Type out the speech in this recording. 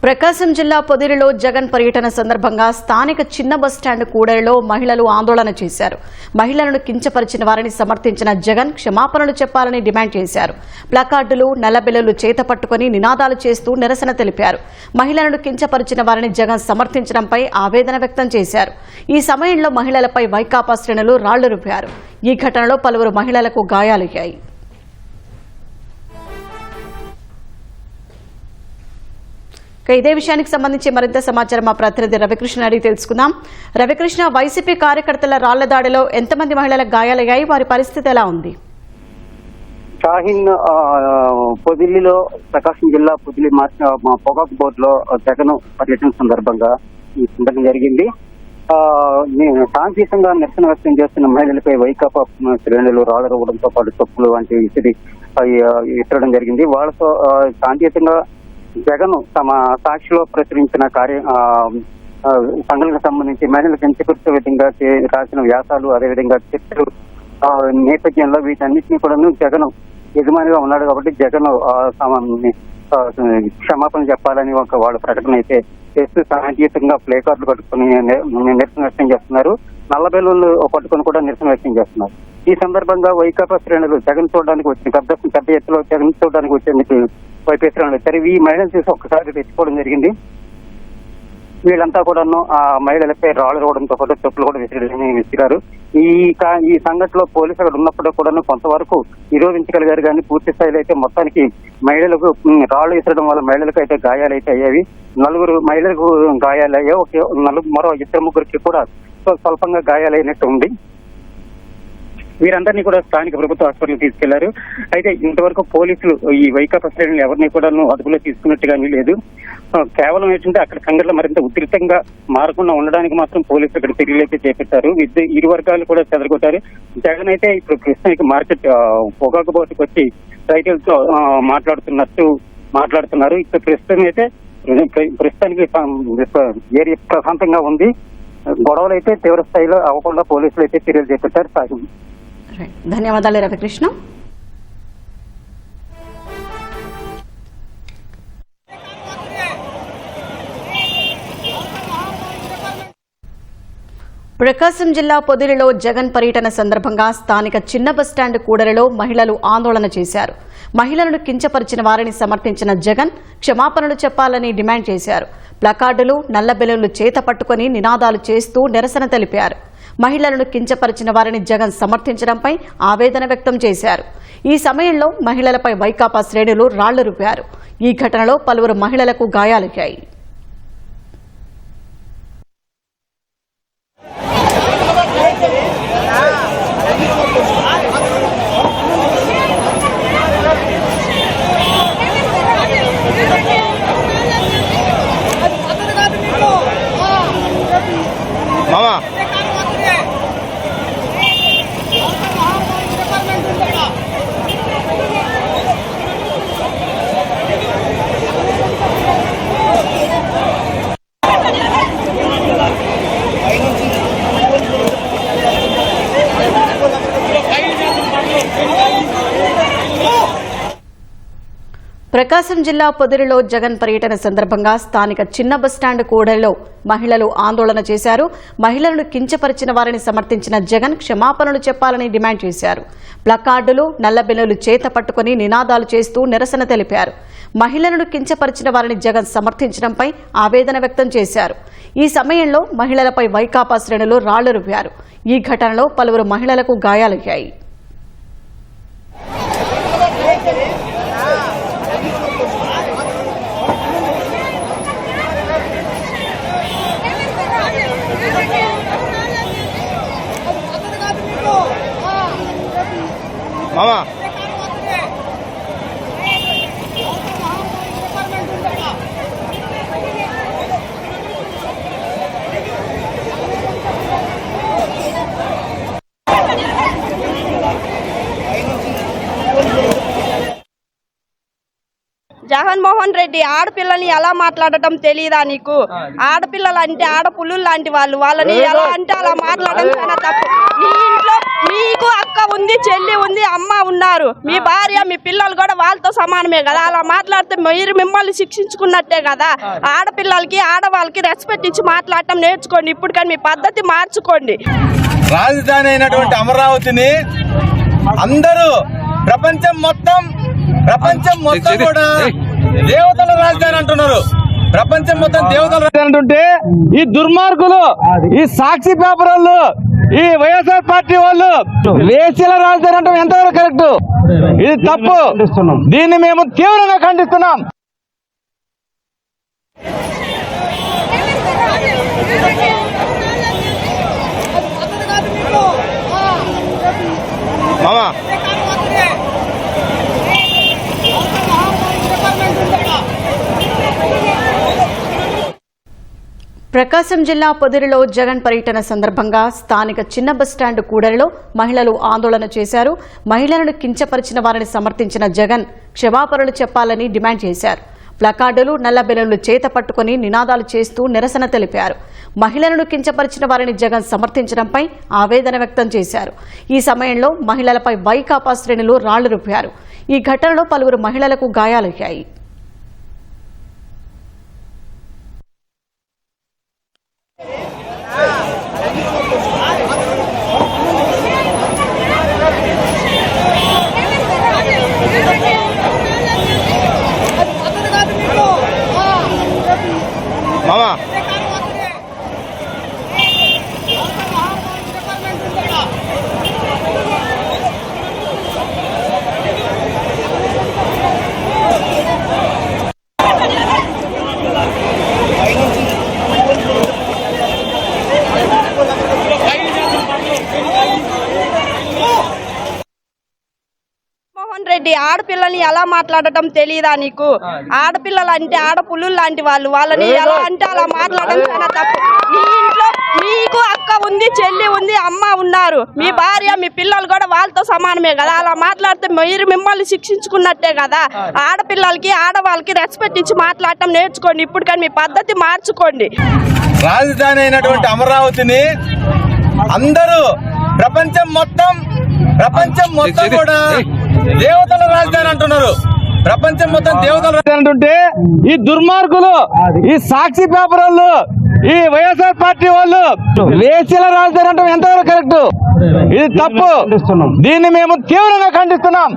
ప్రకాశం జిల్లా పొదిలిలో జగన్ పర్యటన సందర్భంగా స్థానిక చిన్న బస్టాండ్ కూడలిలో మహిళలు ఆందోళన చేశారు. మహిళలను కించపరిచిన వారిని సమర్థించిన జగన్ క్షమాపణలు చెప్పాలని డిమాండ్ చేశారు. ప్లకార్డులు, నల్లబెల్లులు చేత పట్టుకుని నినాదాలు చేస్తూ నిరసన తెలిపారు. మహిళలను కించపరిచిన వారిని జగన్ సమర్థించడంపై ఆవేదన వ్యక్తం చేశారు. ఈ సమయంలో మహిళలపై వైకాపా శ్రేణులు రాళ్లు రువ్వారు. ఈ ఘటనలో పలువురు మహిళలకు గాయాలయ్యాయి. ఇదే విషయానికి సంబంధించి మరింత సమాచారం మా ప్రతినిధి రవికృష్ణ అడిగి తెలుసుకుందాం. రవికృష్ణ, వైసీపీ కార్యకర్తల రాళ్ల దాడిలో ఎంతమంది మహిళలకు గాయాలయ్యాయి? వారి పరిస్థితి ఎలా ఉంది? షాహీన్ పొదిలిలో ప్రకాశం జిల్లా పొదిలి పొగాకు బోర్డులో జగన్ పర్యటన సందర్భంగా ఈ సంఘటన జరిగింది. శాంతియుతంగా నిరసన వ్యక్తం చేస్తున్న మహిళలపై వైకాపా శ్రేణులు రాళ్ల రువ్వడంతో పాటు చెప్పులు వంటి విసరడం జరిగింది. వాళ్ళతో శాంతియుతంగా జగన్ తమ సాక్షిలో ప్రచురించిన సంఘటనకు సంబంధించి మహిళలకు కించపరిచే విధంగా రాసిన వ్యాసాలు, అదేవిధంగా చర్చలు నేపథ్యంలో వీటన్నిటినీ కూడా జగన్ యజమానిగా ఉన్నాడు కాబట్టి జగన్ క్షమాపణ చెప్పాలని వాళ్ళ ప్రకటన అయితే చేస్తూ శాంతియుతంగా ప్లే కార్డులు పట్టుకుని నిరసన వ్యక్తం చేస్తున్నారు. నల్లబెల్లులు పట్టుకుని కూడా నిరసన వ్యక్తం చేస్తున్నారు. ఈ సందర్భంగా వైకాపా శ్రేణులు జగన్ చూడడానికి వచ్చిన పెద్ద ఎత్తులో జగన్ చూడడానికి వచ్చేందుకు వైపీ శ్రేణులు సరే ఈ మహిళలు చూసి ఒక్కసారి తెచ్చుకోవడం జరిగింది. వీళ్ళంతా కూడాను ఆ మహిళలపై రాళ్లు రావడంతో పాటు చెప్పులు కూడా విసిరారు. ఈ సంఘటనలో పోలీసులు అక్కడ ఉన్నప్పుడు కూడా కొంతవరకు నిరోధించగలిగారు, కానీ పూర్తి స్థాయిలో అయితే మొత్తానికి మహిళలకు రాళ్లు విసరడం వల్ల మహిళలకు అయితే గాయాలు అయితే అయ్యేవి. 4 మహిళలకు గాయాలు అయ్యాయి. మరో 2-3 కూడా స్వల్పంగా గాయాలైనట్టు ఉంది. వీరందరినీ కూడా స్థానిక ప్రభుత్వ హాస్పిటల్ తీసుకెళ్లారు. అయితే ఇంతవరకు పోలీసులు ఈ వైకాపా శ్రేణులు ఎవరిని కూడా అదుపులో తీసుకున్నట్టుగానీ లేదు. కేవలం ఏంటంటే అక్కడ సంఘటనలు మరింత ఉధృతంగా మారకుండా ఉండడానికి మాత్రం పోలీసులు అక్కడ చర్యలు అయితే చేపట్టారు. ఇరు వర్గాలు కూడా చెదరగొట్టారు. జగన్ అయితే ఇప్పుడు కృష్ణకి మార్కెట్ పొగాకు బోర్డుకు వచ్చి రైతులతో మాట్లాడుతున్నారు. ఇక్కడ ప్రస్తుతానికి ఏరియా ప్రశాంతంగా ఉంది. గొడవలు అయితే తీవ్ర స్థాయిలో అవ్వకుండా పోలీసులు అయితే చర్యలు చేపట్టారు. ధన్యవాదాలు రవికృష్ణ. ప్రకాశం జిల్లా పొదిలిలో జగన్ పర్యటన సందర్భంగా స్థానిక చిన్న బస్టాండ్ కూడలిలో మహిళలు ఆందోళన చేశారు. మహిళలను కించపరిచిన వారిని సమర్థించిన జగన్ క్షమాపణలు చెప్పాలని డిమాండ్ చేశారు. ప్లకార్డులు, నల్లబెల్లులు చేత పట్టుకుని నినాదాలు చేస్తూ నిరసన తెలిపారు. మహిళలను కించపరిచిన వారిని జగన్ సమర్థించడంపై ఆవేదన వ్యక్తం చేశారు. ఈ సమయంలో మహిళలపై వైకాపా శ్రేణులు రాళ్లు రువ్వారు. ఈ ఘటనలో పలువురు మహిళలకు గాయాలయ్యాయి. ప్రకాశం జిల్లా పొదిలిలో జగన్ పర్యటన సందర్భంగా స్థానిక చిన్న బస్టాండ్ కూడలిలో మహిళలు ఆందోళన చేశారు. మహిళలను కించపరిచిన వారిని సమర్థించిన జగన్ క్షమాపణలు చెప్పాలని డిమాండ్ చేశారు. ప్లకార్డులు, నల్లబెల్లులు చేత పట్టుకుని నినాదాలు చేస్తూ నిరసన తెలిపారు. మహిళలను కించపరిచిన వారిని జగన్ సమర్థించడంపై ఆవేదన వ్యక్తం చేశారు. ఈ సమయంలో మహిళలపై వైకాపా శ్రేణులు రాళ్లు రువ్వారు. ఈ ఘటనలో పలువురు మహిళలకు గాయాలయ్యాయి. మామా జగన్మోహన్ రెడ్డి ఆడపిల్లని ఎలా మాట్లాడటం తెలియదా నీకు? ఆడపిల్లలు అంటే ఆడపుల్లులు లాంటి వాళ్ళని ఎలా అంటే అలా మాట్లాడడం చాలా తప్పు. మీ ఇంట్లో మీకు అక్క ఉంది, చెల్లి ఉంది, అమ్మ ఉన్నారు, మీ భార్య మీ పిల్లలు కూడా వాళ్ళతో సమానమే కదా. అలా మాట్లాడితే మీరు మిమ్మల్ని శిక్షించుకున్నట్టే కదా. ఆడపిల్లలకి ఆడవాళ్ళకి రెస్పెక్ట్ ఇచ్చి మాట్లాడటం నేర్చుకోండి. ఇప్పుడు కానీ మీ పద్ధతి మార్చుకోండి. రాజధాని అయినటువంటి అమరావతిని అందరూ ప్రపంచం మొత్తం కూడా దేవతల రాజధాని అంటున్నారు. ప్రపంచం మొత్తం దేవతల రాజధాని అంటుంటే ఈ దుర్మార్గులు, ఈ సాక్షి పేపర్ వాళ్ళు, ఈ వైఎస్ఆర్ పార్టీ వాళ్ళు వేసీల రాజధాని అంటే ఎంతవరకు కరెక్ట్? ఇది తప్పు. దీన్ని మేము తీవ్రంగా ఖండిస్తున్నాం. మామా ప్రకాశం జిల్లా పొదిలిలో జగన్ పర్యటన సందర్భంగా స్థానిక చిన్న బస్టాండ్ కూడలిలో మహిళలు ఆందోళన చేశారు. మహిళలను కించపరిచిన వారిని సమర్థించిన జగన్ క్షమాపణలు చెప్పాలని డిమాండ్ చేశారు. ప్లకార్డులు, నల్ల బెలూన్లు చేత పట్టుకుని నినాదాలు చేస్తూ నిరసన తెలిపారు. మహిళలను కించపరిచిన వారిని జగన్ సమర్థించడంపై ఆవేదన వ్యక్తం చేశారు. ఈ సమయంలో మహిళలపై వైకాపా శ్రేణులు రాళ్లు రుప్పారు. ఈ ఘటనలో పలువురు మహిళలకు గాయాలయ్యాయి. మామా జగన్మోహన్ రెడ్డి ఆడపిల్లని ఎలా మాట్లాడటం తెలియదా నీకు? ఆడపిల్లలు అంటే ఆడపుల్లులు లాంటి వాళ్ళని ఎలా అంటే అలా మాట్లాడడం చాలా తప్పు. మీ ఇంట్లో మీకు అక్క ఉంది, చెల్లి ఉంది, అమ్మ ఉన్నారు, మీ భార్య మీ పిల్లలు కూడా వాళ్ళతో సమానమే కదా. అలా మాట్లాడితే మీరు మిమ్మల్ని శిక్షించుకున్నట్టే కదా. ఆడపిల్లలకి ఆడవాళ్ళకి రెస్పెక్ట్ ఇచ్చి మాట్లాడటం నేర్చుకోండి. ఇప్పుడు కానీ మీ పద్ధతి మార్చుకోండి. రాజధాని అయినటువంటి అమరావతిని అందరూ ప్రపంచం మొత్తం కూడా దేవతల రాజధాని అంటున్నారు. ప్రపంచం మొత్తం దేవతల రాజధాని అంటుంటే ఈ దుర్మార్గులు, ఈ సాక్షి పేపర్ వాళ్ళు, ఈ వైఎస్ఆర్ పార్టీ వాళ్ళు వేసీల రాజధాని అంటే ఎంతవరకు కరెక్ట్? ఇది తప్పు. దీన్ని మేము తీవ్రంగా ఖండిస్తున్నాం.